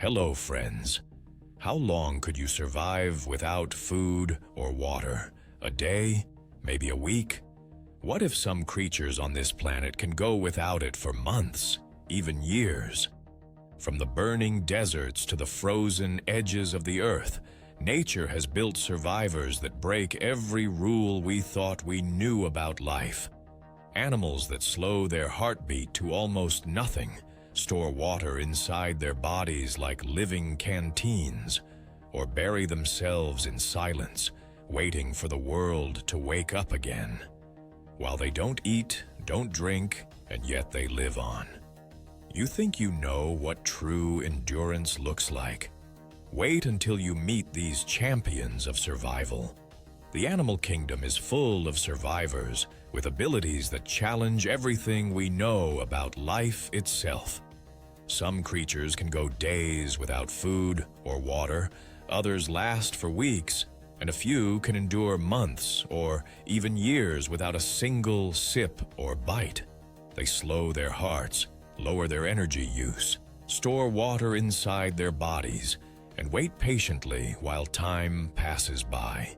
Hello, friends. How long could you survive without food or water? A day? Maybe a week? What if some creatures on this planet can go without it for months, even years? From the burning deserts to the frozen edges of the earth, nature has built survivors that break every rule we thought we knew about life. Animals that slow their heartbeat to almost nothing, store water inside their bodies like living canteens, or bury themselves in silence, waiting for the world to wake up again. While they don't eat, don't drink, and yet they live on. You think you know what true endurance looks like? Wait until you meet these champions of survival. The animal kingdom is full of survivors with abilities that challenge everything we know about life itself. Some creatures can go days without food or water, others last for weeks, and a few can endure months or even years without a single sip or bite. They slow their hearts, lower their energy use, store water inside their bodies, and wait patiently while time passes by.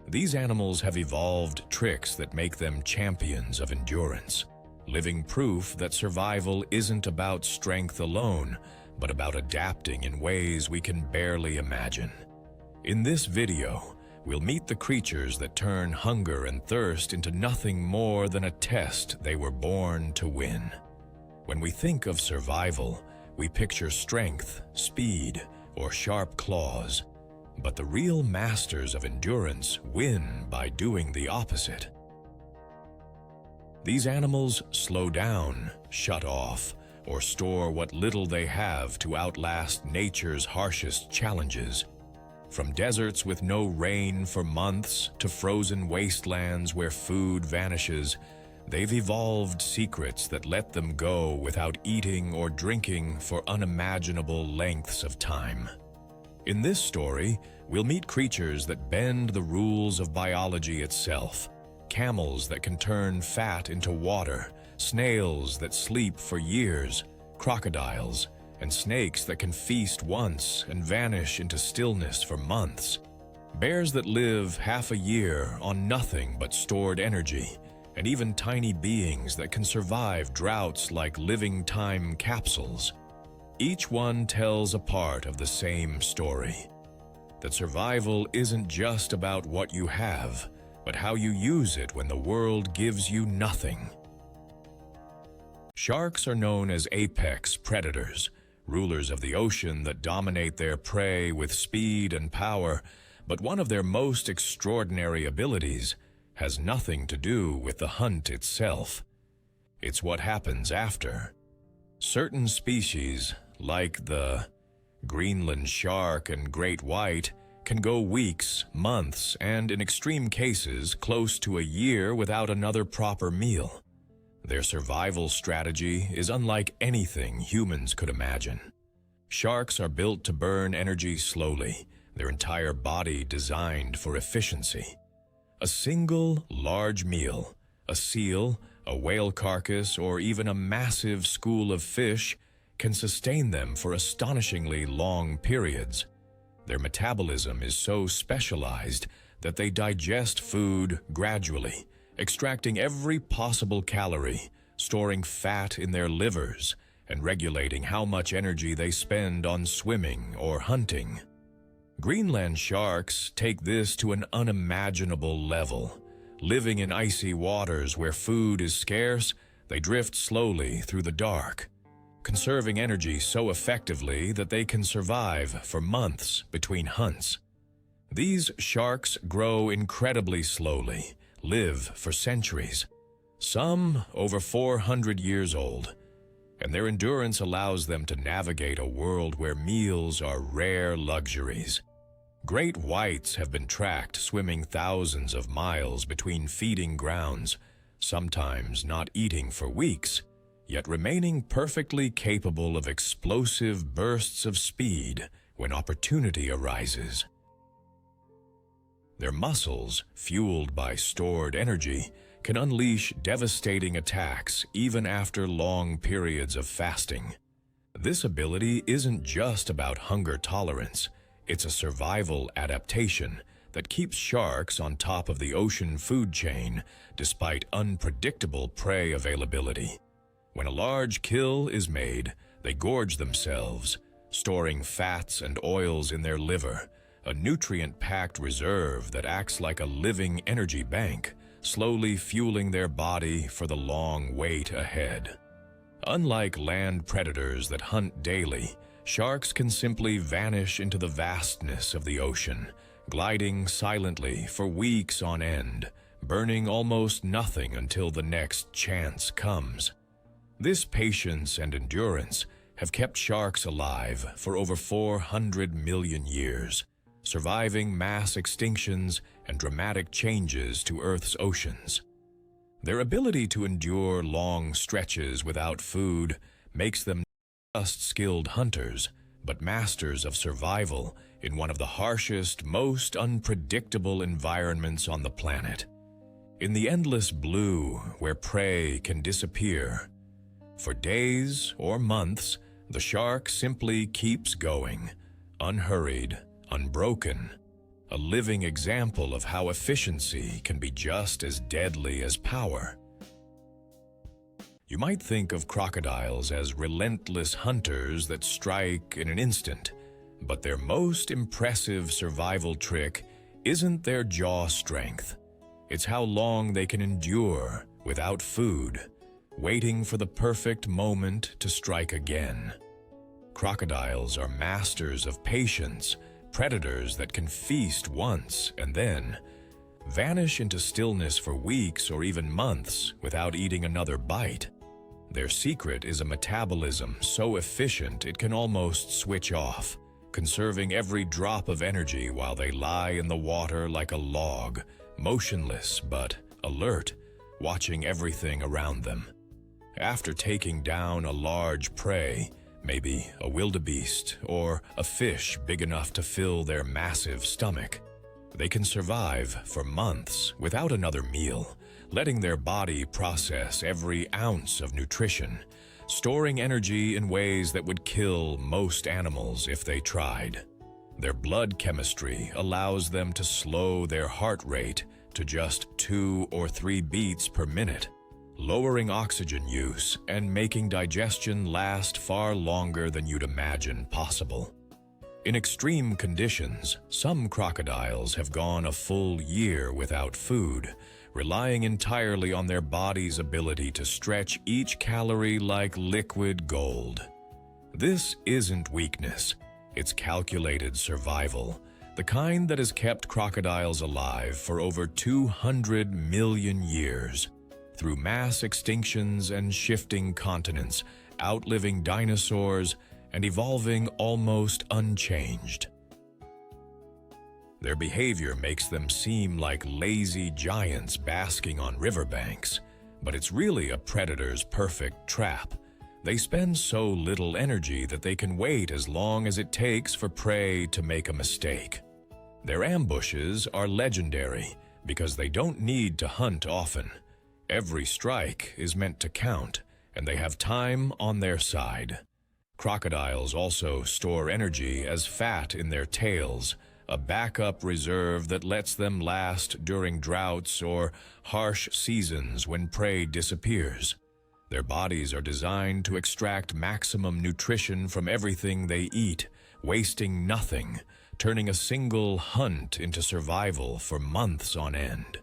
These animals have evolved tricks that make them champions of endurance, living proof that survival isn't about strength alone, but about adapting in ways we can barely imagine. In this video, we'll meet the creatures that turn hunger and thirst into nothing more than a test they were born to win. When we think of survival, we picture strength, speed, or sharp claws. But the real masters of endurance win by doing the opposite. These animals slow down, shut off, or store what little they have to outlast nature's harshest challenges. From deserts with no rain for months to frozen wastelands where food vanishes, they've evolved secrets that let them go without eating or drinking for unimaginable lengths of time. In this story, we'll meet creatures that bend the rules of biology itself. Camels that can turn fat into water, snails that sleep for years, crocodiles, and snakes that can feast once and vanish into stillness for months. Bears that live half a year on nothing but stored energy, and even tiny beings that can survive droughts like living time capsules. Each one tells a part of the same story. That survival isn't just about what you have, but how you use it when the world gives you nothing. Sharks are known as apex predators, rulers of the ocean that dominate their prey with speed and power, but one of their most extraordinary abilities has nothing to do with the hunt itself. It's what happens after. Certain species, like the Greenland shark and great white, can go weeks, months, and in extreme cases, close to a year without another proper meal. Their survival strategy is unlike anything humans could imagine. Sharks are built to burn energy slowly, their entire body designed for efficiency. A single large meal, a seal, a whale carcass, or even a massive school of fish can sustain them for astonishingly long periods. Their metabolism is so specialized that they digest food gradually, extracting every possible calorie, storing fat in their livers, and regulating how much energy they spend on swimming or hunting. Greenland sharks take this to an unimaginable level. Living in icy waters where food is scarce, they drift slowly through the dark, conserving energy so effectively that they can survive for months between hunts. These sharks grow incredibly slowly, live for centuries, some over 400 years old, and their endurance allows them to navigate a world where meals are rare luxuries. Great whites have been tracked swimming thousands of miles between feeding grounds, sometimes not eating for weeks, yet remaining perfectly capable of explosive bursts of speed when opportunity arises. Their muscles, fueled by stored energy, can unleash devastating attacks even after long periods of fasting. This ability isn't just about hunger tolerance. It's a survival adaptation that keeps sharks on top of the ocean food chain despite unpredictable prey availability. When a large kill is made, they gorge themselves, storing fats and oils in their liver, a nutrient-packed reserve that acts like a living energy bank, slowly fueling their body for the long wait ahead. Unlike land predators that hunt daily, sharks can simply vanish into the vastness of the ocean, gliding silently for weeks on end, burning almost nothing until the next chance comes. This patience and endurance have kept sharks alive for over 400 million years, surviving mass extinctions and dramatic changes to Earth's oceans. Their ability to endure long stretches without food makes them not just skilled hunters, but masters of survival in one of the harshest, most unpredictable environments on the planet. In the endless blue, where prey can disappear. For days or months, the shark simply keeps going, unhurried, unbroken, a living example of how efficiency can be just as deadly as power. You might think of crocodiles as relentless hunters that strike in an instant, but their most impressive survival trick isn't their jaw strength. It's how long they can endure without food, waiting for the perfect moment to strike again. Crocodiles are masters of patience, predators that can feast once and then vanish into stillness for weeks or even months without eating another bite. Their secret is a metabolism so efficient it can almost switch off, conserving every drop of energy while they lie in the water like a log, motionless but alert, watching everything around them. After taking down a large prey, maybe a wildebeest or a fish big enough to fill their massive stomach, they can survive for months without another meal, letting their body process every ounce of nutrition, storing energy in ways that would kill most animals if they tried. Their blood chemistry allows them to slow their heart rate to just 2 or 3 beats per minute, lowering oxygen use and making digestion last far longer than you'd imagine possible. In extreme conditions, some crocodiles have gone a full year without food, relying entirely on their body's ability to stretch each calorie like liquid gold. This isn't weakness, it's calculated survival, the kind that has kept crocodiles alive for over 200 million years. Through mass extinctions and shifting continents, outliving dinosaurs and evolving almost unchanged. Their behavior makes them seem like lazy giants basking on riverbanks, but it's really a predator's perfect trap. They spend so little energy that they can wait as long as it takes for prey to make a mistake. Their ambushes are legendary because they don't need to hunt often. Every strike is meant to count, and they have time on their side. Crocodiles also store energy as fat in their tails, a backup reserve that lets them last during droughts or harsh seasons when prey disappears. Their bodies are designed to extract maximum nutrition from everything they eat, wasting nothing, turning a single hunt into survival for months on end.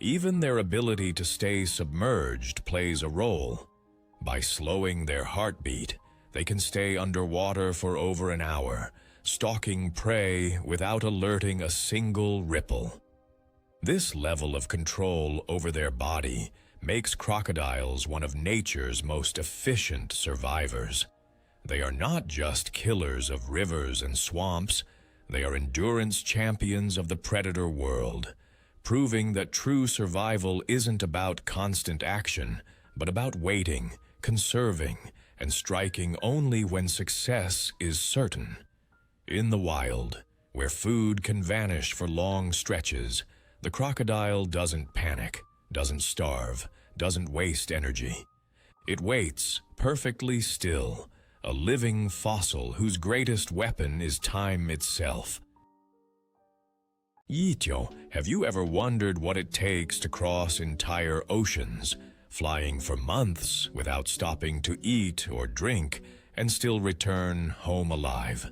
Even their ability to stay submerged plays a role. By slowing their heartbeat, they can stay underwater for over an hour, stalking prey without alerting a single ripple. This level of control over their body makes crocodiles one of nature's most efficient survivors. They are not just killers of rivers and swamps, they are endurance champions of the predator world, proving that true survival isn't about constant action, but about waiting, conserving, and striking only when success is certain. In the wild, where food can vanish for long stretches, the crocodile doesn't panic, doesn't starve, doesn't waste energy. It waits, perfectly still, a living fossil whose greatest weapon is time itself. Yityo, have you ever wondered what it takes to cross entire oceans, flying for months without stopping to eat or drink, and still return home alive?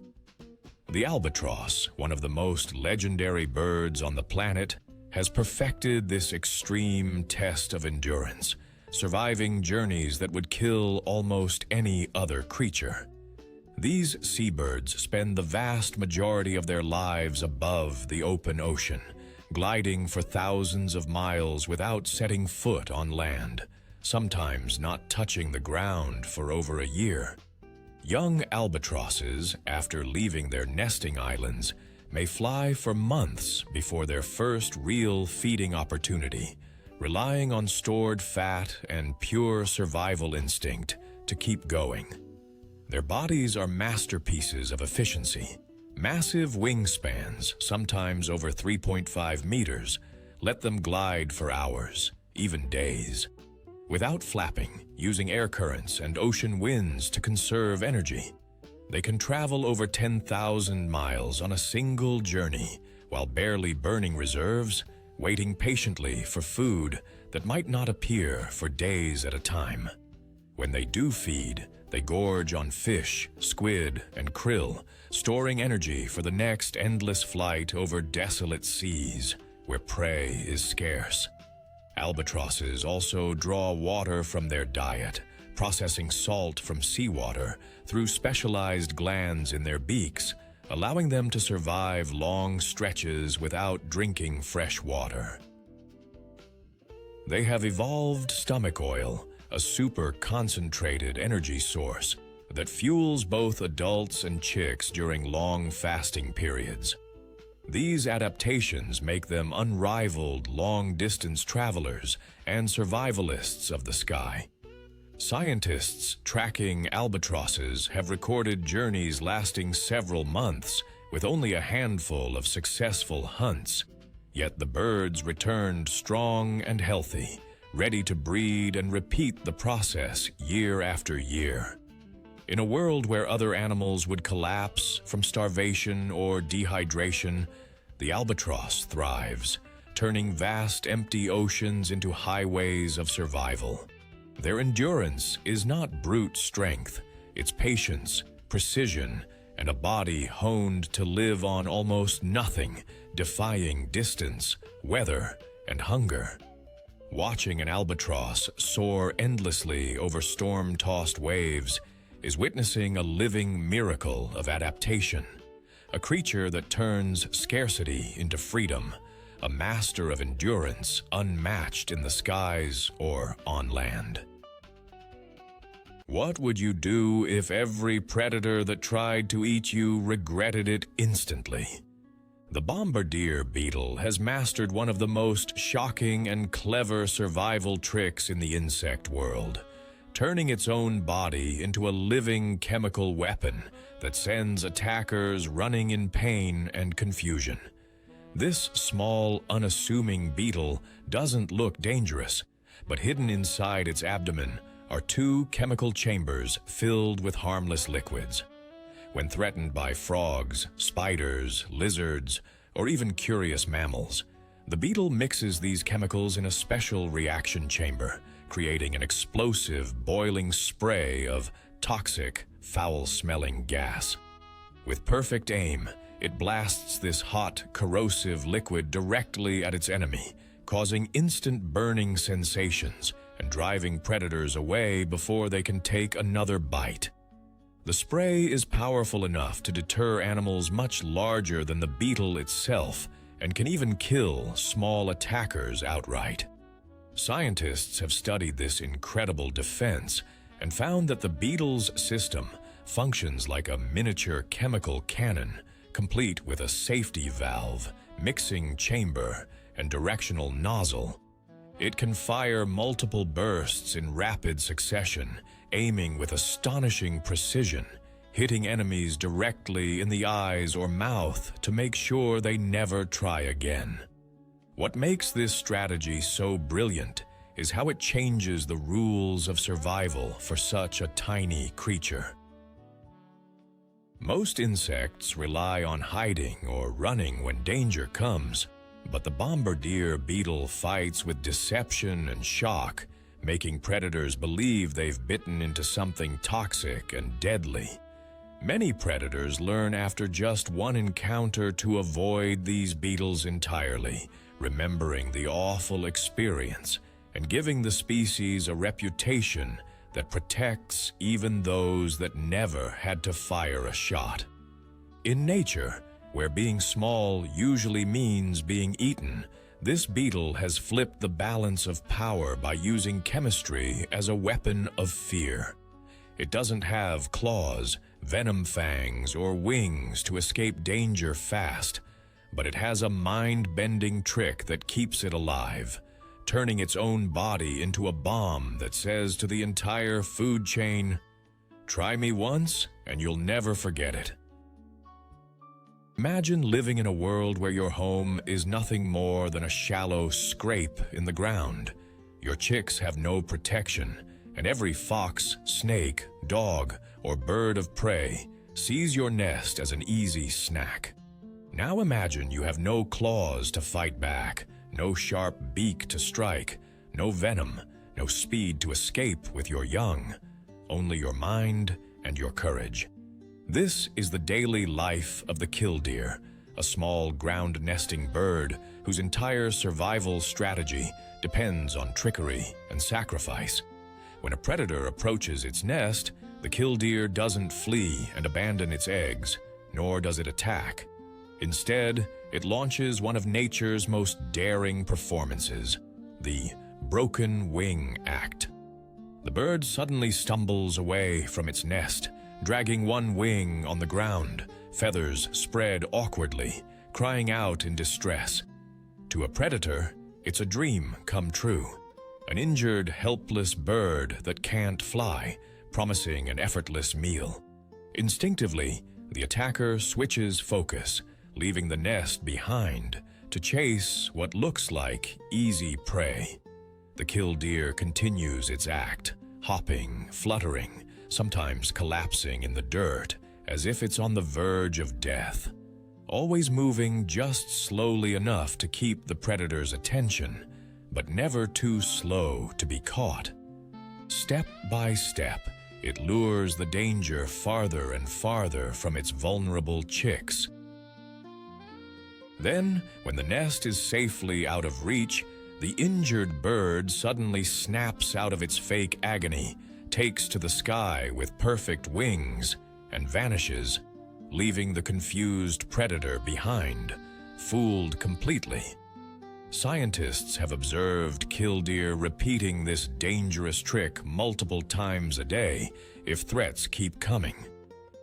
The albatross, one of the most legendary birds on the planet, has perfected this extreme test of endurance, surviving journeys that would kill almost any other creature. These seabirds spend the vast majority of their lives above the open ocean, gliding for thousands of miles without setting foot on land, sometimes not touching the ground for over a year. Young albatrosses, after leaving their nesting islands, may fly for months before their first real feeding opportunity, relying on stored fat and pure survival instinct to keep going. Their bodies are masterpieces of efficiency. Massive wingspans, sometimes over 3.5 meters, let them glide for hours, even days. Without flapping, using air currents and ocean winds to conserve energy, they can travel over 10,000 miles on a single journey while barely burning reserves, waiting patiently for food that might not appear for days at a time. When they do feed, they gorge on fish, squid, and krill, storing energy for the next endless flight over desolate seas where prey is scarce. Albatrosses also draw water from their diet, processing salt from seawater through specialized glands in their beaks, allowing them to survive long stretches without drinking fresh water. They have evolved stomach oil, a super-concentrated energy source that fuels both adults and chicks during long fasting periods. These adaptations make them unrivaled long-distance travelers and survivalists of the sky. Scientists tracking albatrosses have recorded journeys lasting several months with only a handful of successful hunts, yet the birds returned strong and healthy, ready to breed and repeat the process year after year. In a world where other animals would collapse from starvation or dehydration, the albatross thrives, turning vast empty oceans into highways of survival. Their endurance is not brute strength, it's patience, precision, and a body honed to live on almost nothing, defying distance, weather, and hunger. Watching an albatross soar endlessly over storm-tossed waves is witnessing a living miracle of adaptation, a creature that turns scarcity into freedom, a master of endurance unmatched in the skies or on land. What would you do if every predator that tried to eat you regretted it instantly? The bombardier beetle has mastered one of the most shocking and clever survival tricks in the insect world, turning its own body into a living chemical weapon that sends attackers running in pain and confusion. This small, unassuming beetle doesn't look dangerous, but hidden inside its abdomen are two chemical chambers filled with harmless liquids. When threatened by frogs, spiders, lizards, or even curious mammals, the beetle mixes these chemicals in a special reaction chamber, creating an explosive, boiling spray of toxic, foul-smelling gas. With perfect aim, it blasts this hot, corrosive liquid directly at its enemy, causing instant burning sensations and driving predators away before they can take another bite. The spray is powerful enough to deter animals much larger than the beetle itself and can even kill small attackers outright. Scientists have studied this incredible defense and found that the beetle's system functions like a miniature chemical cannon, complete with a safety valve, mixing chamber, and directional nozzle. It can fire multiple bursts in rapid succession, aiming with astonishing precision, hitting enemies directly in the eyes or mouth to make sure they never try again. What makes this strategy so brilliant is how it changes the rules of survival for such a tiny creature. Most insects rely on hiding or running when danger comes, but the bombardier beetle fights with deception and shock, making predators believe they've bitten into something toxic and deadly. Many predators learn after just one encounter to avoid these beetles entirely, remembering the awful experience and giving the species a reputation that protects even those that never had to fire a shot. In nature, where being small usually means being eaten, this beetle has flipped the balance of power by using chemistry as a weapon of fear. It doesn't have claws, venom fangs, or wings to escape danger fast, but it has a mind-bending trick that keeps it alive, turning its own body into a bomb that says to the entire food chain, "Try me once, and you'll never forget it." Imagine living in a world where your home is nothing more than a shallow scrape in the ground. Your chicks have no protection, and every fox, snake, dog, or bird of prey sees your nest as an easy snack. Now imagine you have no claws to fight back, no sharp beak to strike, no venom, no speed to escape with your young, only your mind and your courage. This is the daily life of the killdeer, a small ground-nesting bird whose entire survival strategy depends on trickery and sacrifice. When a predator approaches its nest, the killdeer doesn't flee and abandon its eggs, nor does it attack. Instead, it launches one of nature's most daring performances, the broken wing act. The bird suddenly stumbles away from its nest, dragging one wing on the ground, feathers spread awkwardly, crying out in distress. To a predator, it's a dream come true, an injured, helpless bird that can't fly, promising an effortless meal. Instinctively, the attacker switches focus, leaving the nest behind to chase what looks like easy prey. The killdeer continues its act, hopping, fluttering, sometimes collapsing in the dirt, as if it's on the verge of death, always moving just slowly enough to keep the predator's attention, but never too slow to be caught. Step by step, it lures the danger farther and farther from its vulnerable chicks. Then, when the nest is safely out of reach, the injured bird suddenly snaps out of its fake agony, takes to the sky with perfect wings, and vanishes, leaving the confused predator behind, fooled completely. Scientists have observed killdeer repeating this dangerous trick multiple times a day if threats keep coming.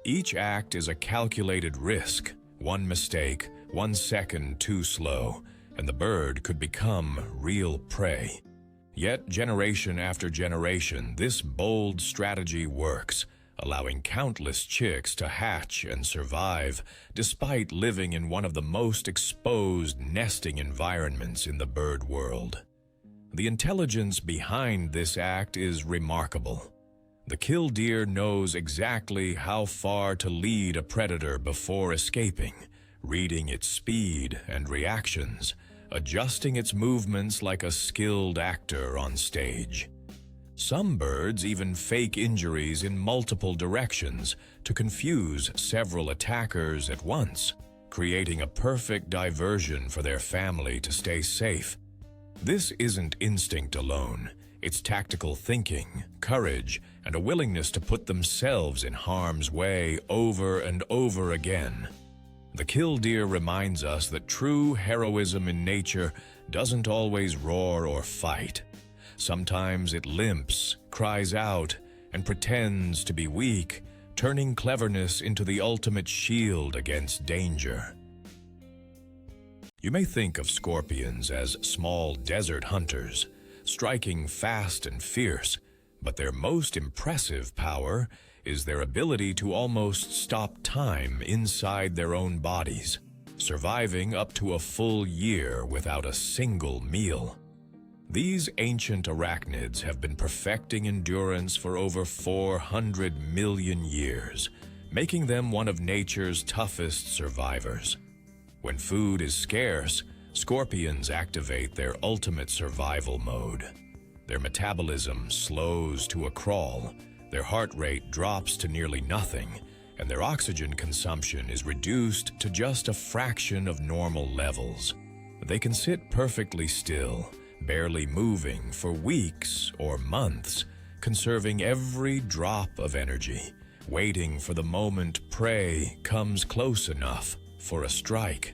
Each act is a calculated risk. One mistake, 1 second too slow, and the bird could become real prey. Yet, generation after generation, this bold strategy works, allowing countless chicks to hatch and survive, despite living in one of the most exposed nesting environments in the bird world. The intelligence behind this act is remarkable. The killdeer knows exactly how far to lead a predator before escaping, reading its speed and reactions, adjusting its movements like a skilled actor on stage. Some birds even fake injuries in multiple directions to confuse several attackers at once, creating a perfect diversion for their family to stay safe. This isn't instinct alone. It's tactical thinking, courage, and a willingness to put themselves in harm's way over and over again. The killdeer reminds us that true heroism in nature doesn't always roar or fight. Sometimes it limps, cries out, and pretends to be weak, turning cleverness into the ultimate shield against danger. You may think of scorpions as small desert hunters, striking fast and fierce, but their most impressive power is their ability to almost stop time inside their own bodies, surviving up to a full year without a single meal. These ancient arachnids have been perfecting endurance for over 400 million years, making them one of nature's toughest survivors. When food is scarce, scorpions activate their ultimate survival mode. Their metabolism slows to a crawl, their heart rate drops to nearly nothing, and their oxygen consumption is reduced to just a fraction of normal levels. They can sit perfectly still, barely moving for weeks or months, conserving every drop of energy, waiting for the moment prey comes close enough for a strike.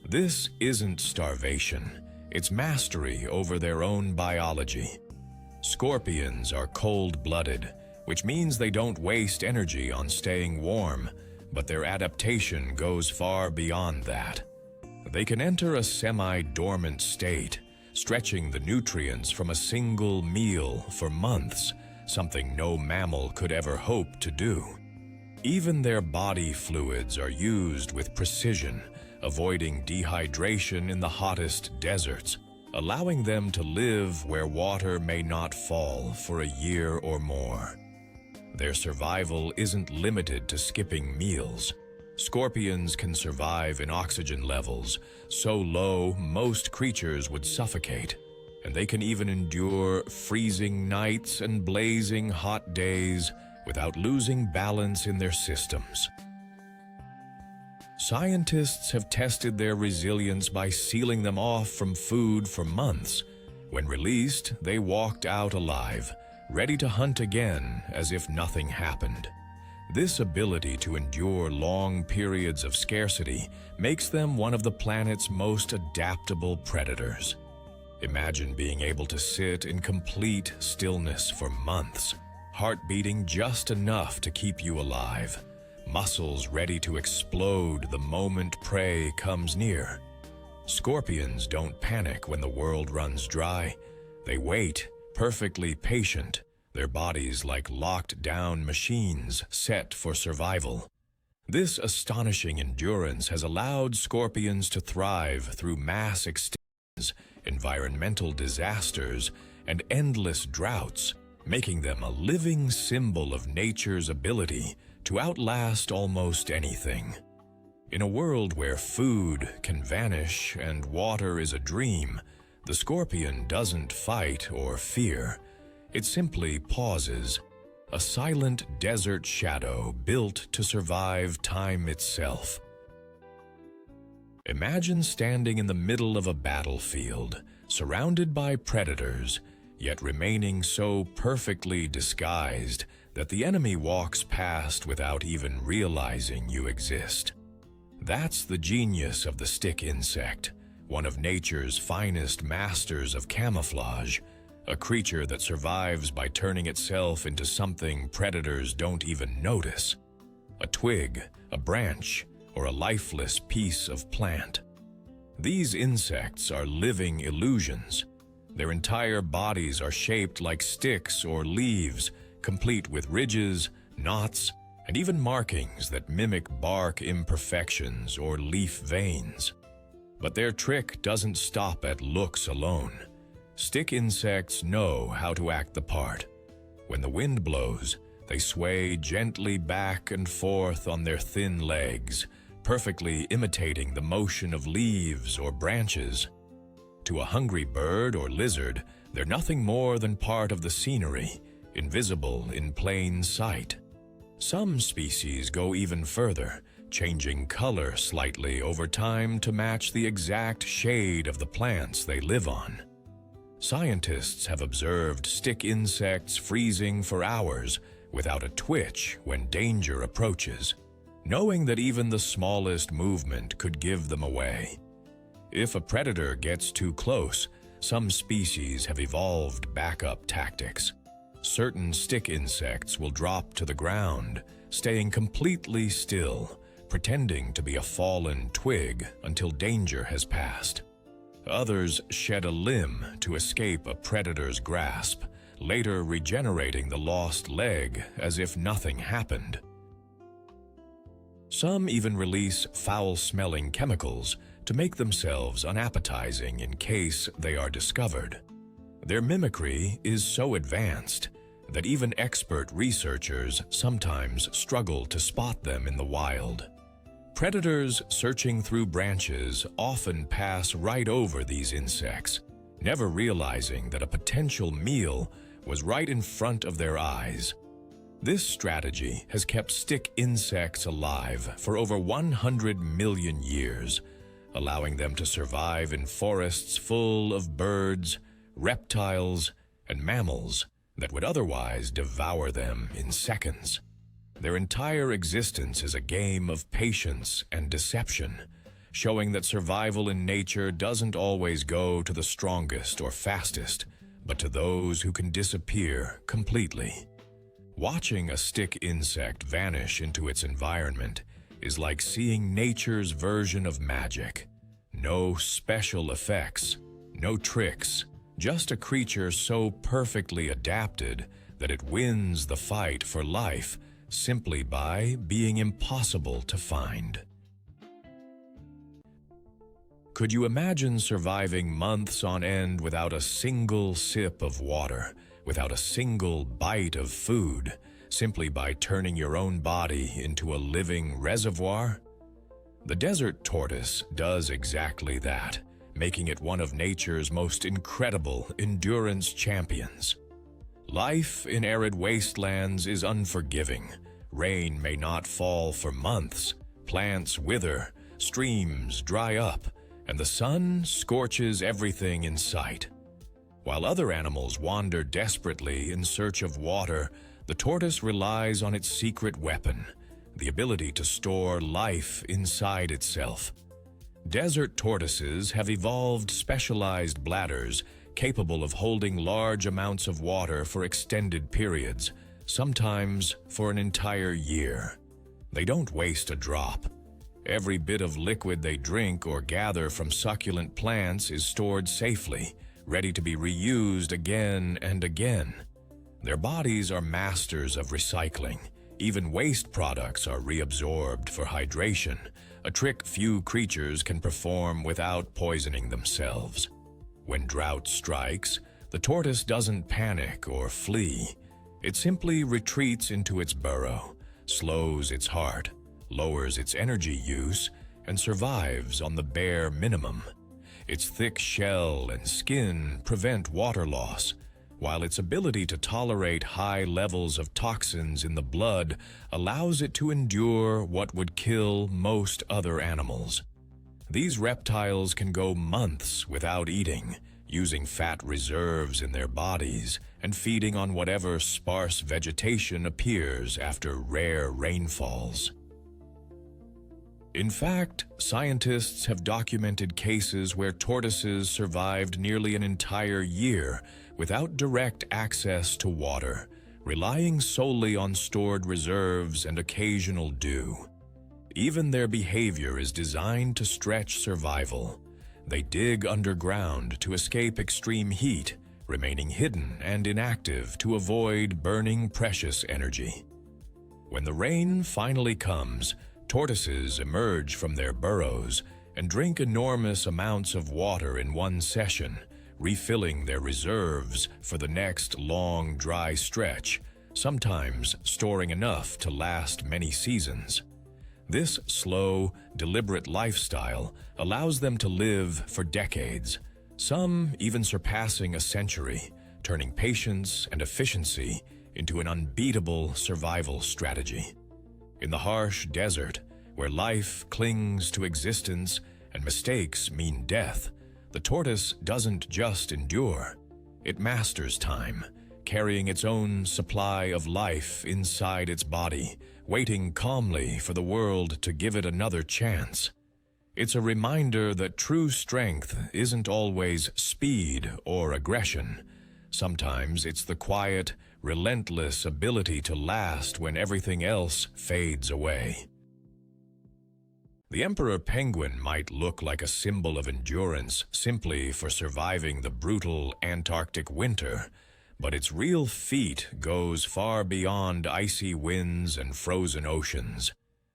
This isn't starvation, it's mastery over their own biology. Scorpions are cold-blooded, which means they don't waste energy on staying warm, but their adaptation goes far beyond that. They can enter a semi-dormant state, stretching the nutrients from a single meal for months, something no mammal could ever hope to do. Even their body fluids are used with precision, avoiding dehydration in the hottest deserts, allowing them to live where water may not fall for a year or more. Their survival isn't limited to skipping meals. Scorpions can survive in oxygen levels so low most creatures would suffocate, and they can even endure freezing nights and blazing hot days without losing balance in their systems. Scientists have tested their resilience by sealing them off from food for months. When released, they walked out alive, ready to hunt again as if nothing happened. This ability to endure long periods of scarcity makes them one of the planet's most adaptable predators. Imagine being able to sit in complete stillness for months, heart beating just enough to keep you alive, muscles ready to explode the moment prey comes near. Scorpions don't panic when the world runs dry. They wait, perfectly patient, their bodies like locked-down machines set for survival. This astonishing endurance has allowed scorpions to thrive through mass extinctions, environmental disasters, and endless droughts, making them a living symbol of nature's ability to outlast almost anything. In a world where food can vanish and water is a dream, the scorpion doesn't fight or fear. It simply pauses, a silent desert shadow built to survive time itself. Imagine standing in the middle of a battlefield, surrounded by predators, yet remaining so perfectly disguised that the enemy walks past without even realizing you exist. That's the genius of the stick insect, one of nature's finest masters of camouflage, a creature that survives by turning itself into something predators don't even notice. A twig, a branch, or a lifeless piece of plant. These insects are living illusions. Their entire bodies are shaped like sticks or leaves, complete with ridges, knots, and even markings that mimic bark imperfections or leaf veins. But their trick doesn't stop at looks alone. Stick insects know how to act the part. When the wind blows, they sway gently back and forth on their thin legs, perfectly imitating the motion of leaves or branches. To a hungry bird or lizard, they're nothing more than part of the scenery, invisible in plain sight. Some species go even further, changing color slightly over time to match the exact shade of the plants they live on. Scientists have observed stick insects freezing for hours without a twitch when danger approaches, knowing that even the smallest movement could give them away. If a predator gets too close, some species have evolved backup tactics. Certain stick insects will drop to the ground, staying completely still, pretending to be a fallen twig until danger has passed. Others shed a limb to escape a predator's grasp, later regenerating the lost leg as if nothing happened. Some even release foul-smelling chemicals to make themselves unappetizing in case they are discovered. Their mimicry is so advanced, that even expert researchers sometimes struggle to spot them in the wild. Predators searching through branches often pass right over these insects, never realizing that a potential meal was right in front of their eyes. This strategy has kept stick insects alive for over 100 million years, allowing them to survive in forests full of birds, reptiles, and mammals that would otherwise devour them in seconds. Their entire existence is a game of patience and deception, showing that survival in nature doesn't always go to the strongest or fastest, but to those who can disappear completely. Watching a stick insect vanish into its environment is like seeing nature's version of magic. No special effects, no tricks, just a creature so perfectly adapted that it wins the fight for life simply by being impossible to find. Could you imagine surviving months on end without a single sip of water, without a single bite of food, simply by turning your own body into a living reservoir? The desert tortoise does exactly that, making it one of nature's most incredible endurance champions. Life in arid wastelands is unforgiving. Rain may not fall for months, plants wither, streams dry up, and the sun scorches everything in sight. While other animals wander desperately in search of water, the tortoise relies on its secret weapon, the ability to store life inside itself. Desert tortoises have evolved specialized bladders capable of holding large amounts of water for extended periods, sometimes for an entire year. They don't waste a drop. Every bit of liquid they drink or gather from succulent plants is stored safely, ready to be reused again and again. Their bodies are masters of recycling. Even waste products are reabsorbed for hydration, a trick few creatures can perform without poisoning themselves. When drought strikes, the tortoise doesn't panic or flee. It simply retreats into its burrow, slows its heart, lowers its energy use, and survives on the bare minimum. Its thick shell and skin prevent water loss, while its ability to tolerate high levels of toxins in the blood allows it to endure what would kill most other animals. These reptiles can go months without eating, using fat reserves in their bodies and feeding on whatever sparse vegetation appears after rare rainfalls. In fact, scientists have documented cases where tortoises survived nearly an entire year without direct access to water, relying solely on stored reserves and occasional dew. Even their behavior is designed to stretch survival. They dig underground to escape extreme heat, remaining hidden and inactive to avoid burning precious energy. When the rain finally comes, tortoises emerge from their burrows and drink enormous amounts of water in one session, refilling their reserves for the next long, dry stretch, sometimes storing enough to last many seasons. This slow, deliberate lifestyle allows them to live for decades, some even surpassing a century, turning patience and efficiency into an unbeatable survival strategy. In the harsh desert, where life clings to existence and mistakes mean death, the tortoise doesn't just endure. It masters time, carrying its own supply of life inside its body, waiting calmly for the world to give it another chance. It's a reminder that true strength isn't always speed or aggression. Sometimes it's the quiet, relentless ability to last when everything else fades away. The emperor penguin might look like a symbol of endurance simply for surviving the brutal Antarctic winter, but its real feat goes far beyond icy winds and frozen oceans.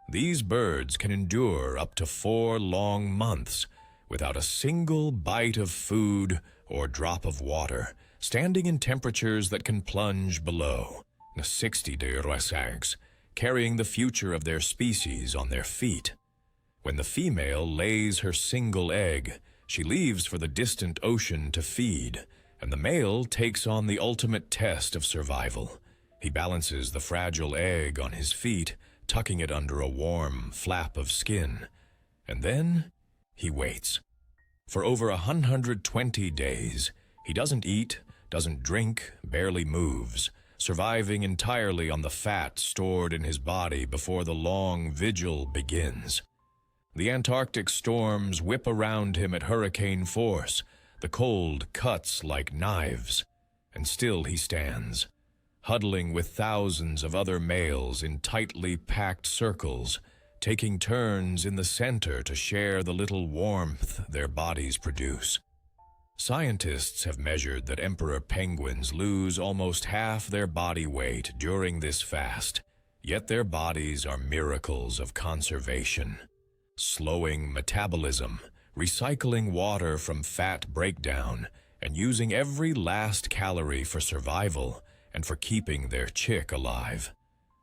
These birds can endure up to 4 long months without a single bite of food or drop of water, standing in temperatures that can plunge below 60 degrees, carrying the future of their species on their feet. When the female lays her single egg, she leaves for the distant ocean to feed, and the male takes on the ultimate test of survival. He balances the fragile egg on his feet, tucking it under a warm flap of skin, and then he waits. For over 120 days, he doesn't eat, doesn't drink, barely moves, surviving entirely on the fat stored in his body before the long vigil begins. The Antarctic storms whip around him at hurricane force, the cold cuts like knives, and still he stands, huddling with thousands of other males in tightly packed circles, taking turns in the center to share the little warmth their bodies produce. Scientists have measured that emperor penguins lose almost half their body weight during this fast, yet their bodies are miracles of conservation. Slowing metabolism, recycling water from fat breakdown, and using every last calorie for survival and for keeping their chick alive.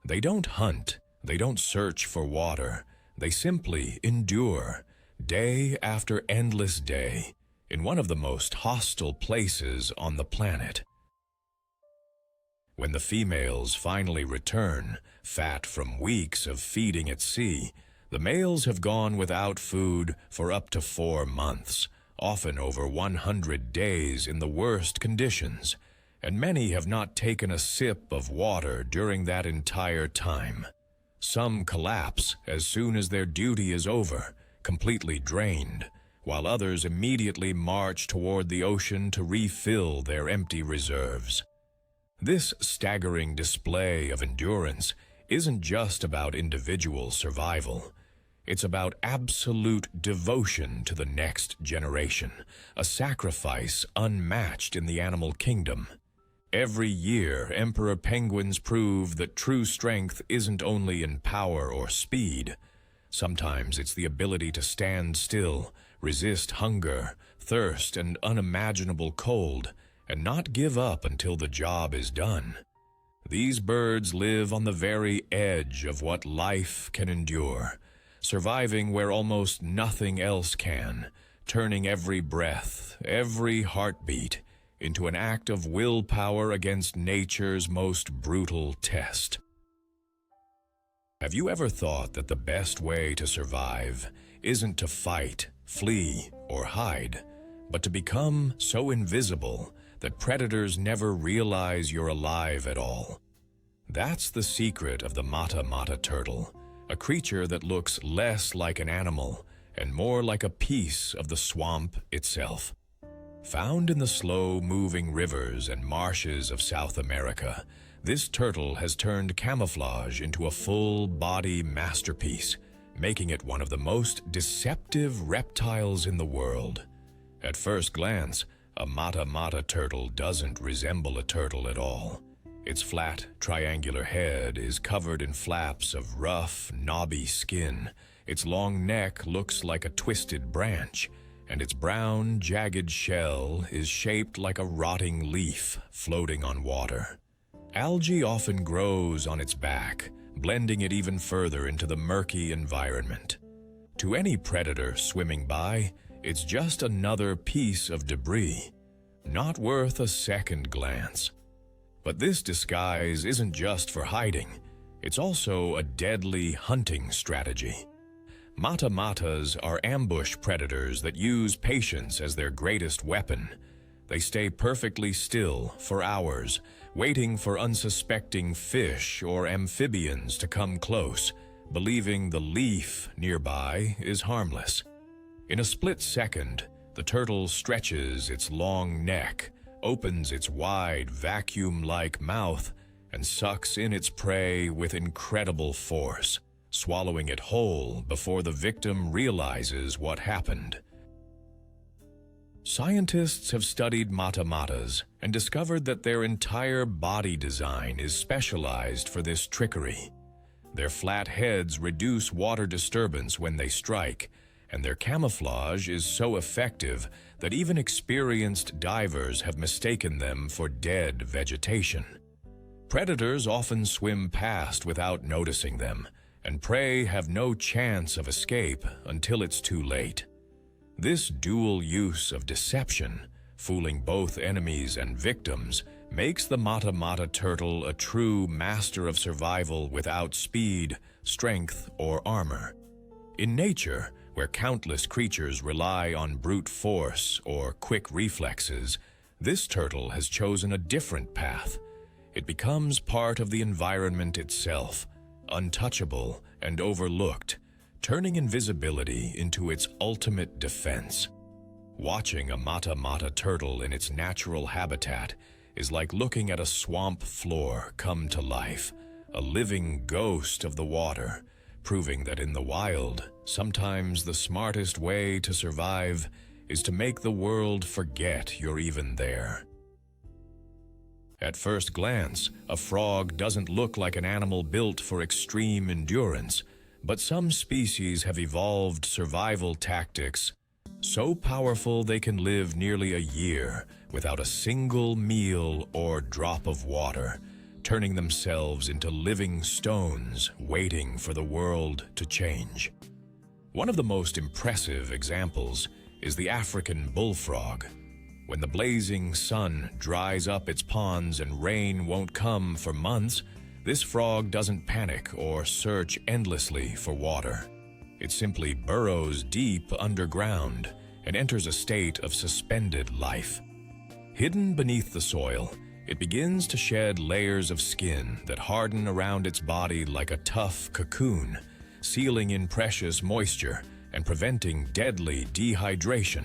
They don't hunt, they don't search for water, they simply endure, day after endless day, in one of the most hostile places on the planet. When the females finally return, fat from weeks of feeding at sea, the males have gone without food for up to 4 months, often over 100 days in the worst conditions, and many have not taken a sip of water during that entire time. Some collapse as soon as their duty is over, completely drained, while others immediately march toward the ocean to refill their empty reserves. This staggering display of endurance isn't just about individual survival. It's about absolute devotion to the next generation, a sacrifice unmatched in the animal kingdom. Every year, emperor penguins prove that true strength isn't only in power or speed. Sometimes it's the ability to stand still, resist hunger, thirst, and unimaginable cold, and not give up until the job is done. These birds live on the very edge of what life can endure, surviving where almost nothing else can, turning every breath, every heartbeat, into an act of willpower against nature's most brutal test. Have you ever thought that the best way to survive isn't to fight, flee, or hide, but to become so invisible that predators never realize you're alive at all? That's the secret of the mata mata turtle, a creature that looks less like an animal and more like a piece of the swamp itself. Found in the slow-moving rivers and marshes of South America, this turtle has turned camouflage into a full-body masterpiece, making it one of the most deceptive reptiles in the world. At first glance, a mata mata turtle doesn't resemble a turtle at all. Its flat, triangular head is covered in flaps of rough, knobby skin. Its long neck looks like a twisted branch, and its brown, jagged shell is shaped like a rotting leaf floating on water. Algae often grows on its back, blending it even further into the murky environment. To any predator swimming by, it's just another piece of debris, not worth a second glance. But this disguise isn't just for hiding, it's also a deadly hunting strategy. Mata matas are ambush predators that use patience as their greatest weapon. They stay perfectly still for hours, waiting for unsuspecting fish or amphibians to come close, believing the leaf nearby is harmless. In a split second, the turtle stretches its long neck, opens its wide, vacuum-like mouth, and sucks in its prey with incredible force, swallowing it whole before the victim realizes what happened. Scientists have studied mata matas and discovered that their entire body design is specialized for this trickery. Their flat heads reduce water disturbance when they strike, and their camouflage is so effective that even experienced divers have mistaken them for dead vegetation. Predators often swim past without noticing them, and prey have no chance of escape until it's too late. This dual use of deception, fooling both enemies and victims, makes the mata-mata turtle a true master of survival without speed, strength, or armor. In nature, where countless creatures rely on brute force or quick reflexes, this turtle has chosen a different path. It becomes part of the environment itself, untouchable and overlooked, turning invisibility into its ultimate defense. Watching a mata-mata turtle in its natural habitat is like looking at a swamp floor come to life, a living ghost of the water, proving that in the wild, sometimes the smartest way to survive is to make the world forget you're even there. At first glance, a frog doesn't look like an animal built for extreme endurance, but some species have evolved survival tactics so powerful they can live nearly a year without a single meal or drop of water, turning themselves into living stones waiting for the world to change. One of the most impressive examples is the African bullfrog. When the blazing sun dries up its ponds and rain won't come for months, this frog doesn't panic or search endlessly for water. It simply burrows deep underground and enters a state of suspended life. Hidden beneath the soil, it begins to shed layers of skin that harden around its body like a tough cocoon, sealing in precious moisture and preventing deadly dehydration.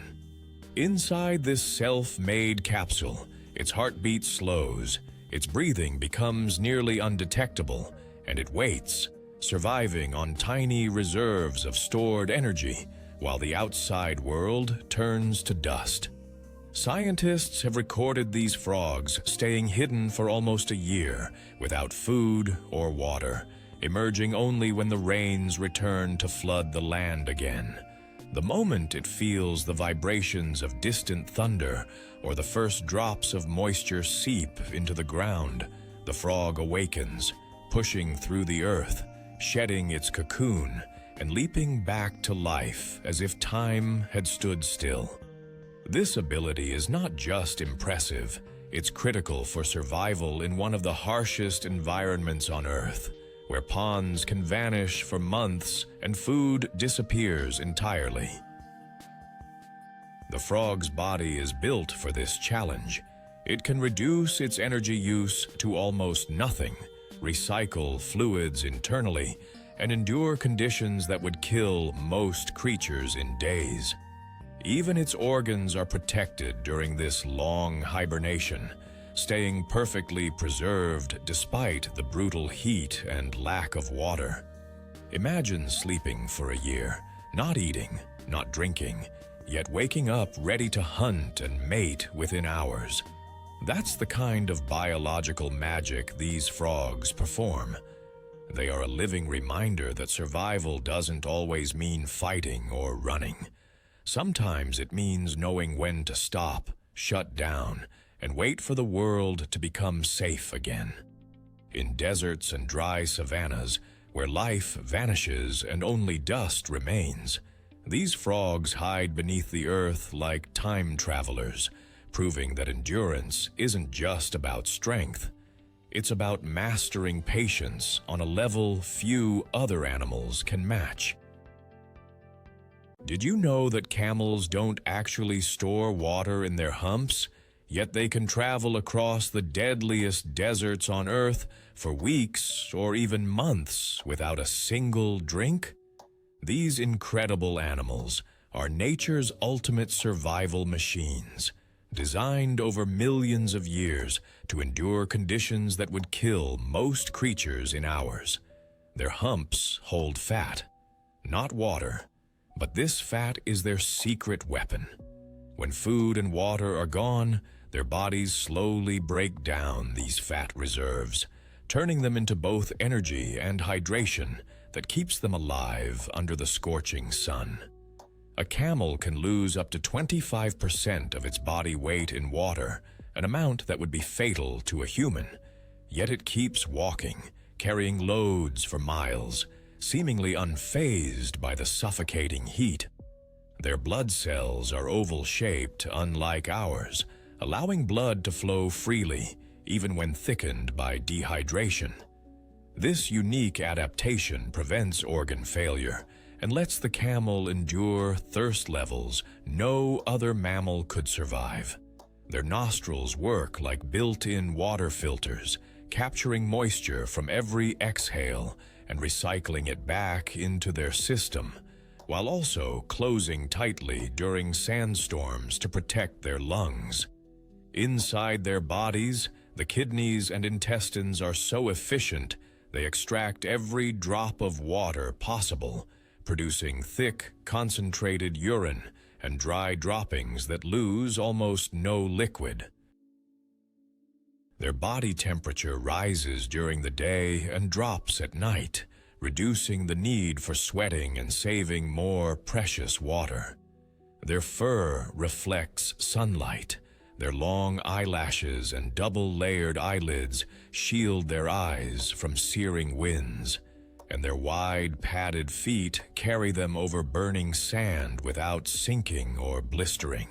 Inside this self-made capsule, its heartbeat slows, its breathing becomes nearly undetectable, and it waits, surviving on tiny reserves of stored energy while the outside world turns to dust. Scientists have recorded these frogs staying hidden for almost a year without food or water, emerging only when the rains return to flood the land again. The moment it feels the vibrations of distant thunder or the first drops of moisture seep into the ground, the frog awakens, pushing through the earth, shedding its cocoon, and leaping back to life as if time had stood still. This ability is not just impressive, it's critical for survival in one of the harshest environments on Earth, where ponds can vanish for months and food disappears entirely. The frog's body is built for this challenge. It can reduce its energy use to almost nothing, recycle fluids internally, and endure conditions that would kill most creatures in days. Even its organs are protected during this long hibernation, staying perfectly preserved despite the brutal heat and lack of water. Imagine sleeping for a year, not eating, not drinking, yet waking up ready to hunt and mate within hours. That's the kind of biological magic these frogs perform. They are a living reminder that survival doesn't always mean fighting or running. Sometimes it means knowing when to stop, shut down, and wait for the world to become safe again. In deserts and dry savannas, where life vanishes and only dust remains, these frogs hide beneath the earth like time travelers, proving that endurance isn't just about strength. It's about mastering patience on a level few other animals can match. Did you know that camels don't actually store water in their humps, yet they can travel across the deadliest deserts on Earth for weeks or even months without a single drink? These incredible animals are nature's ultimate survival machines, designed over millions of years to endure conditions that would kill most creatures in hours. Their humps hold fat, not water, but this fat is their secret weapon. When food and water are gone, their bodies slowly break down these fat reserves, turning them into both energy and hydration that keeps them alive under the scorching sun. A camel can lose up to 25% of its body weight in water, an amount that would be fatal to a human. Yet it keeps walking, carrying loads for miles, seemingly unfazed by the suffocating heat. Their blood cells are oval-shaped, unlike ours, allowing blood to flow freely, even when thickened by dehydration. This unique adaptation prevents organ failure and lets the camel endure thirst levels no other mammal could survive. Their nostrils work like built-in water filters, capturing moisture from every exhale and recycling it back into their system, while also closing tightly during sandstorms to protect their lungs. Inside their bodies, the kidneys and intestines are so efficient they extract every drop of water possible, producing thick, concentrated urine and dry droppings that lose almost no liquid. Their body temperature rises during the day and drops at night, reducing the need for sweating and saving more precious water. Their fur reflects sunlight. Their long eyelashes and double-layered eyelids shield their eyes from searing winds, and their wide, padded feet carry them over burning sand without sinking or blistering.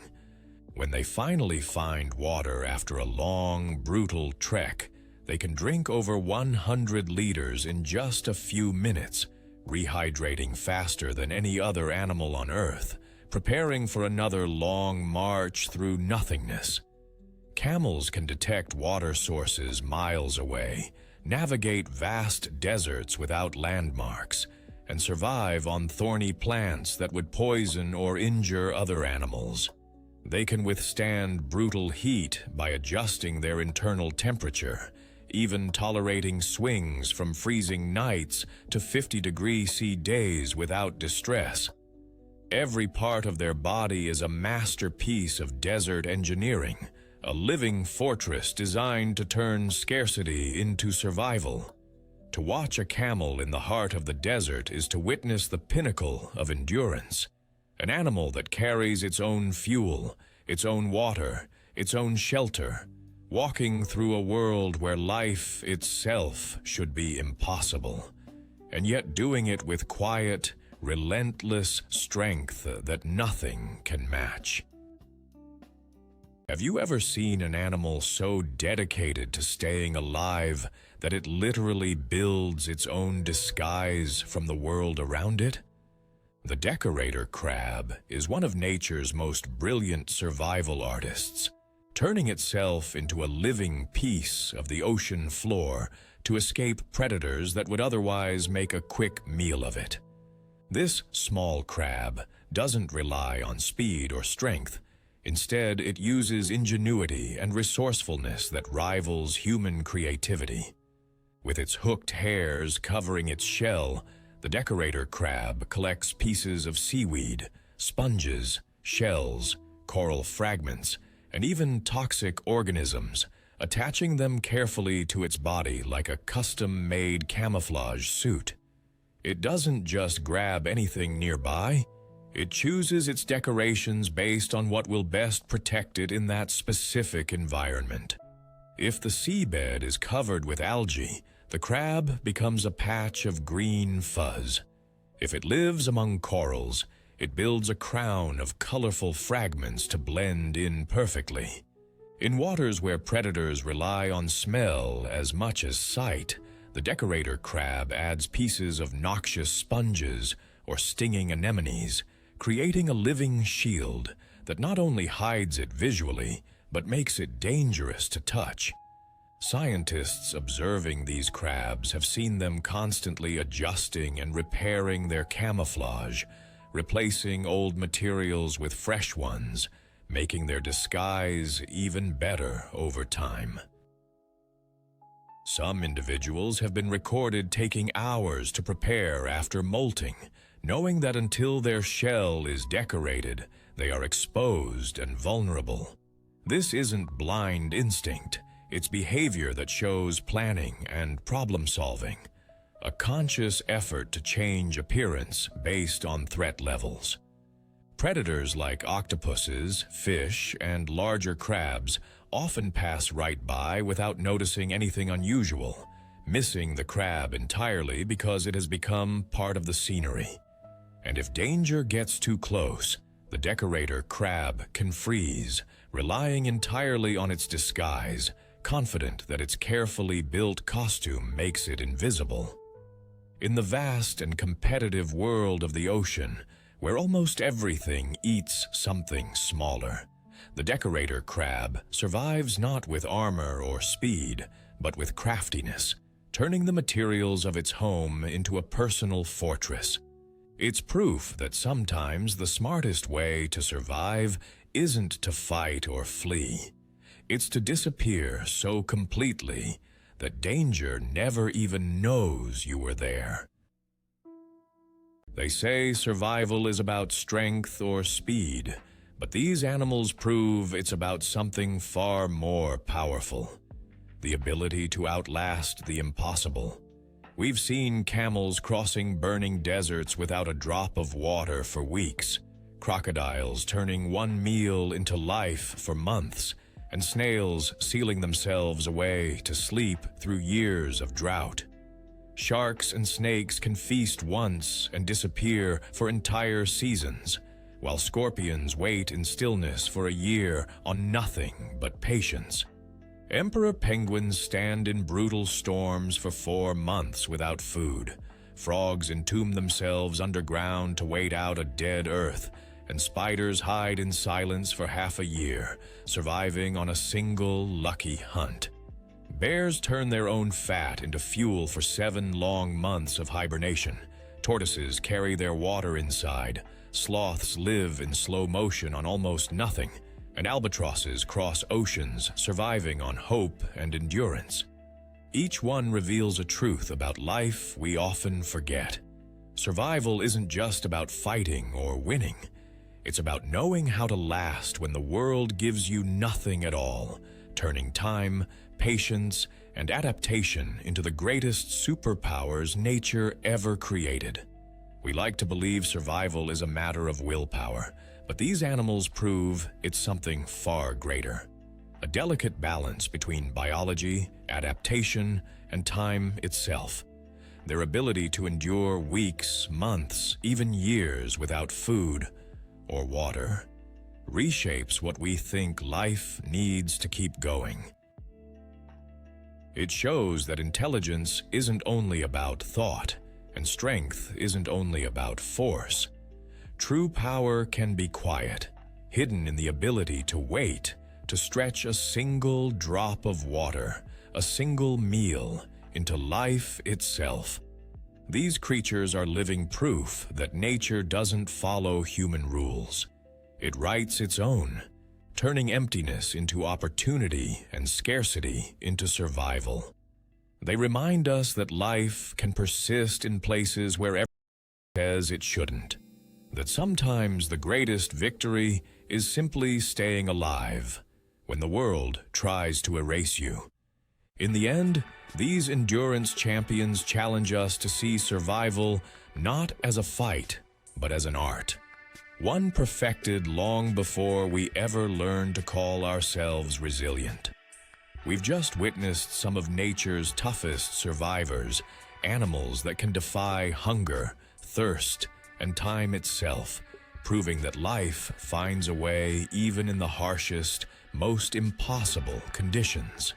When they finally find water after a long, brutal trek, they can drink over 100 liters in just a few minutes, rehydrating faster than any other animal on Earth, preparing for another long march through nothingness. Camels can detect water sources miles away, navigate vast deserts without landmarks, and survive on thorny plants that would poison or injure other animals. They can withstand brutal heat by adjusting their internal temperature, even tolerating swings from freezing nights to 50-degree-C days without distress. Every part of their body is a masterpiece of desert engineering, a living fortress designed to turn scarcity into survival. To watch a camel in the heart of the desert is to witness the pinnacle of endurance. An animal that carries its own fuel, its own water, its own shelter, walking through a world where life itself should be impossible, and yet doing it with quiet, relentless strength that nothing can match. Have you ever seen an animal so dedicated to staying alive that it literally builds its own disguise from the world around it? The decorator crab is one of nature's most brilliant survival artists, turning itself into a living piece of the ocean floor to escape predators that would otherwise make a quick meal of it. This small crab doesn't rely on speed or strength. Instead, it uses ingenuity and resourcefulness that rivals human creativity. With its hooked hairs covering its shell, the decorator crab collects pieces of seaweed, sponges, shells, coral fragments, and even toxic organisms, attaching them carefully to its body like a custom-made camouflage suit. It doesn't just grab anything nearby. It chooses its decorations based on what will best protect it in that specific environment. If the seabed is covered with algae, the crab becomes a patch of green fuzz. If it lives among corals, it builds a crown of colorful fragments to blend in perfectly. In waters where predators rely on smell as much as sight, the decorator crab adds pieces of noxious sponges or stinging anemones, creating a living shield that not only hides it visually, but makes it dangerous to touch. Scientists observing these crabs have seen them constantly adjusting and repairing their camouflage, replacing old materials with fresh ones, making their disguise even better over time. Some individuals have been recorded taking hours to prepare after molting, knowing that until their shell is decorated, they are exposed and vulnerable. This isn't blind instinct. It's behavior that shows planning and problem-solving, a conscious effort to change appearance based on threat levels. Predators like octopuses, fish, and larger crabs often pass right by without noticing anything unusual, missing the crab entirely because it has become part of the scenery. And if danger gets too close, the decorator crab can freeze, relying entirely on its disguise, confident that its carefully built costume makes it invisible. In the vast and competitive world of the ocean, where almost everything eats something smaller, the decorator crab survives not with armor or speed, but with craftiness, turning the materials of its home into a personal fortress. It's proof that sometimes the smartest way to survive isn't to fight or flee. It's to disappear so completely that danger never even knows you were there. They say survival is about strength or speed, but these animals prove it's about something far more powerful: the ability to outlast the impossible. We've seen camels crossing burning deserts without a drop of water for weeks, crocodiles turning one meal into life for months, and snails sealing themselves away to sleep through years of drought. Sharks and snakes can feast once and disappear for entire seasons, while scorpions wait in stillness for a year on nothing but patience. Emperor penguins stand in brutal storms for 4 months without food. Frogs entomb themselves underground to wait out a dead earth, and spiders hide in silence for half a year, surviving on a single lucky hunt. Bears turn their own fat into fuel for 7 long months of hibernation. Tortoises carry their water inside. Sloths live in slow motion on almost nothing, and albatrosses cross oceans, surviving on hope and endurance. Each one reveals a truth about life we often forget. Survival isn't just about fighting or winning. It's about knowing how to last when the world gives you nothing at all, turning time, patience, and adaptation into the greatest superpowers nature ever created. We like to believe survival is a matter of willpower, but these animals prove it's something far greater. A delicate balance between biology, adaptation, and time itself. Their ability to endure weeks, months, even years without food or water reshapes what we think life needs to keep going. It shows that intelligence isn't only about thought, and strength isn't only about force. True power can be quiet, hidden in the ability to wait, to stretch a single drop of water, a single meal, into life itself. These creatures are living proof that nature doesn't follow human rules. It writes its own, turning emptiness into opportunity and scarcity into survival. They remind us that life can persist in places where everyone says it shouldn't. That sometimes the greatest victory is simply staying alive when the world tries to erase you. In the end, these endurance champions challenge us to see survival not as a fight, but as an art. One perfected long before we ever learned to call ourselves resilient. We've just witnessed some of nature's toughest survivors, animals that can defy hunger, thirst, and time itself, proving that life finds a way even in the harshest, most impossible conditions.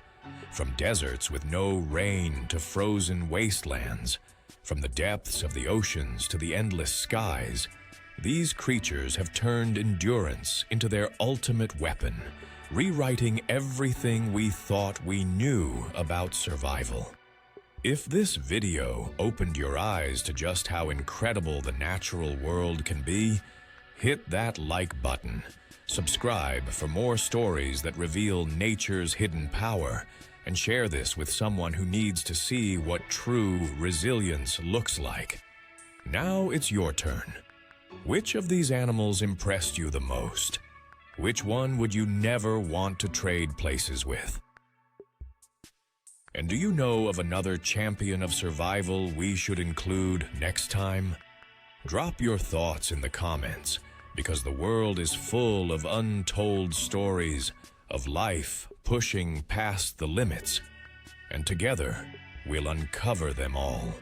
From deserts with no rain to frozen wastelands, from the depths of the oceans to the endless skies, these creatures have turned endurance into their ultimate weapon, rewriting everything we thought we knew about survival. If this video opened your eyes to just how incredible the natural world can be, hit that like button, subscribe for more stories that reveal nature's hidden power, and share this with someone who needs to see what true resilience looks like. Now it's your turn. Which of these animals impressed you the most? Which one would you never want to trade places with? And do you know of another champion of survival we should include next time? Drop your thoughts in the comments, because the world is full of untold stories of life pushing past the limits, and together we'll uncover them all.